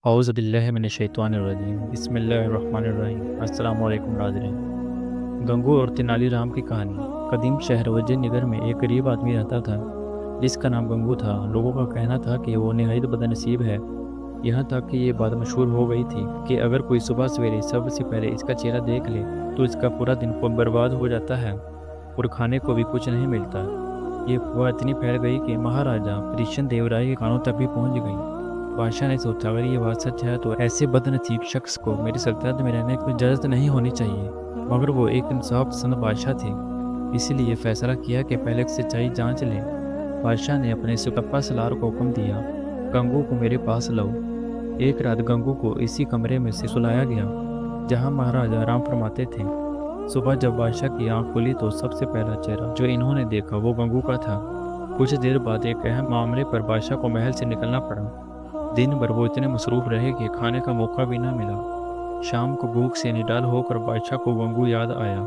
औज़ु बिल्लाहि मिनश्शैतानिर्रजीम बिस्मिल्लाहिर्रहमानिर्रहीम। अस्सलामु अलैकुम नाज़रीन। गंगू और तेनालीराम की कहानी। कदीम शहर विजयनगर में एक गरीब आदमी रहता था जिसका नाम गंगू था। लोगों का कहना था कि वो निहायत बदनसीब है। यहाँ तक कि ये बात मशहूर हो गई थी कि अगर कोई सुबह सवेरे सबसे पहले इसका चेहरा देख ले तो इसका पूरा दिन बर्बाद हो जाता है और खाने को भी कुछ नहीं मिलता। ये अफ़वाह इतनी फैल गई कि महाराजा कृष्ण देव राय के कानों तक भी पहुँच गई। बादशाह ने सोचा, अगर ये बात सच है तो ऐसे बदनसीब शख्स को मेरी सल्तनत में रहने की इजाज़त नहीं होनी चाहिए। मगर वो एक इंसाफ पसंद बादशाह थे, इसलिए फैसला किया कि पहले सच्चाई जांच लें। बादशाह ने अपने सुकप्पा सलार को हुक्म दिया, गंगू को मेरे पास लाओ। एक रात गंगू को इसी कमरे में से सुलाया गया जहां महाराजा आराम फरमाते थे। सुबह जब बादशाह की आंख खुली तो सबसे पहला चेहरा जो इन्होंने देखा वो गंगू का था। कुछ देर बाद एक अहम मामले पर बादशाह को महल से निकलना पड़ा। दिन भर वो इतने मसरूफ रहे कि खाने का मौका भी ना मिला। शाम को भूख से निडाल होकर बादशाह को गंगू याद आया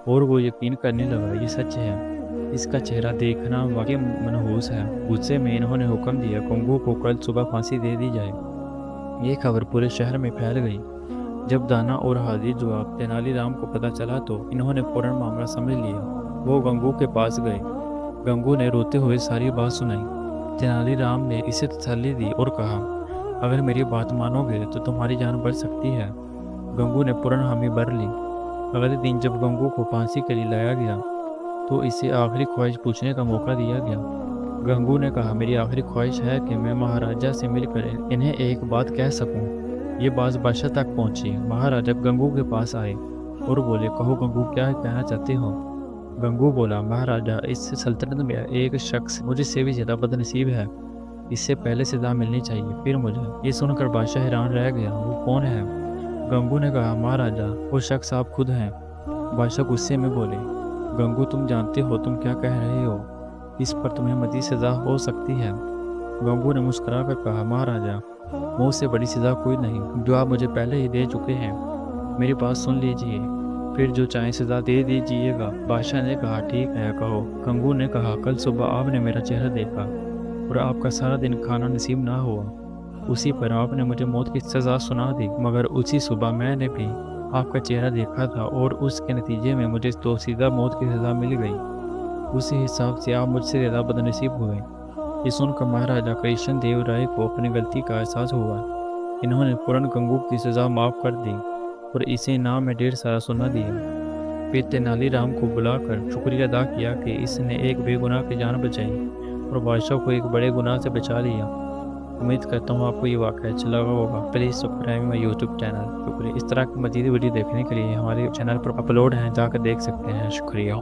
और वो यकीन करने लगा, ये सच है, इसका चेहरा देखना वाकई मनहूस है। गुस्से में इन्होंने हुक्म दिया, गंगू को कल सुबह फांसी दे दी जाए। ये खबर पूरे शहर में फैल गई। जब दाना और हाजिर जवाब तेनालीराम को पता चला तो इन्होंने फौरन मामला समझ लिया। वो गंगू के पास गए। गंगू ने रोते हुए सारी बात सुनाई। तेनालीराम ने इसे तसल्ली दी और कहा, अगर मेरी बात मानोगे तो तुम्हारी जान बच सकती है। गंगू ने पूर्ण हामी भर ली। अगले दिन जब गंगू को फांसी के लिए लाया गया तो इसे आखिरी ख्वाहिश पूछने का मौका दिया गया। गंगू ने कहा, मेरी आखिरी ख्वाहिश है कि मैं महाराजा से मिलकर इन्हें एक बात कह सकूं। ये बात बादशाह तक पहुंची। महाराजा गंगू के पास आए और बोले, कहो गंगू, क्या कहना चाहते हो। गंगू बोला, महाराजा, इस सल्तनत में एक शख्स मुझसे भी ज़्यादा बदनसीब है। इससे पहले सजा मिलनी चाहिए, फिर मुझे। ये सुनकर बादशाह हैरान रह गया। वो कौन है। गंगू ने कहा, महाराजा, वो शख्स आप खुद हैं। बादशाह गुस्से में बोले, गंगू, तुम जानते हो तुम क्या कह रहे हो। इस पर तुम्हें मज़ीद सज़ा हो सकती है। गंगू ने मुस्कुरा कर कहा, महाराजा, मौत से बड़ी सज़ा कोई नहीं, जो आप मुझे पहले ही दे चुके हैं। मेरी बात सुन लीजिए, फिर जो चाहे सज़ा दे दीजिएगा। बादशाह ने कहा, ठीक है, कहो। गंगू ने कहा, कल सुबह आपने मेरा चेहरा देखा और आपका सारा दिन खाना नसीब ना हुआ। उसी पर आपने मुझे मौत की सज़ा सुना दी। मगर उसी सुबह मैंने भी आपका चेहरा देखा था और उसके नतीजे में मुझे तो सीधा मौत की सज़ा मिल गई। उसी हिसाब से आप मुझसे ज़्यादा बदनसीब हुए। ये सुनकर महाराजा कृष्ण देव राय को अपनी गलती का एहसास हुआ। इन्होंने फौरन गंगू की सज़ा माफ़ कर दी और इसे इनाम में ढेर सारा सोना दिया। फिर तेनालीराम को बुलाकर शुक्रिया अदा किया कि इसने एक बेगुनाह की जान बचाई और बादशाह को एक बड़े गुनाह से बचा लिया। उम्मीद करता हूँ आपको ये वाक़या अच्छा लगा होगा। Please subscribe my YouTube channel. शुक्रिया। इस तरह की मज़ीद वीडियो देखने के लिए हमारे चैनल पर अपलोड हैं, जाकर देख सकते हैं। शुक्रिया।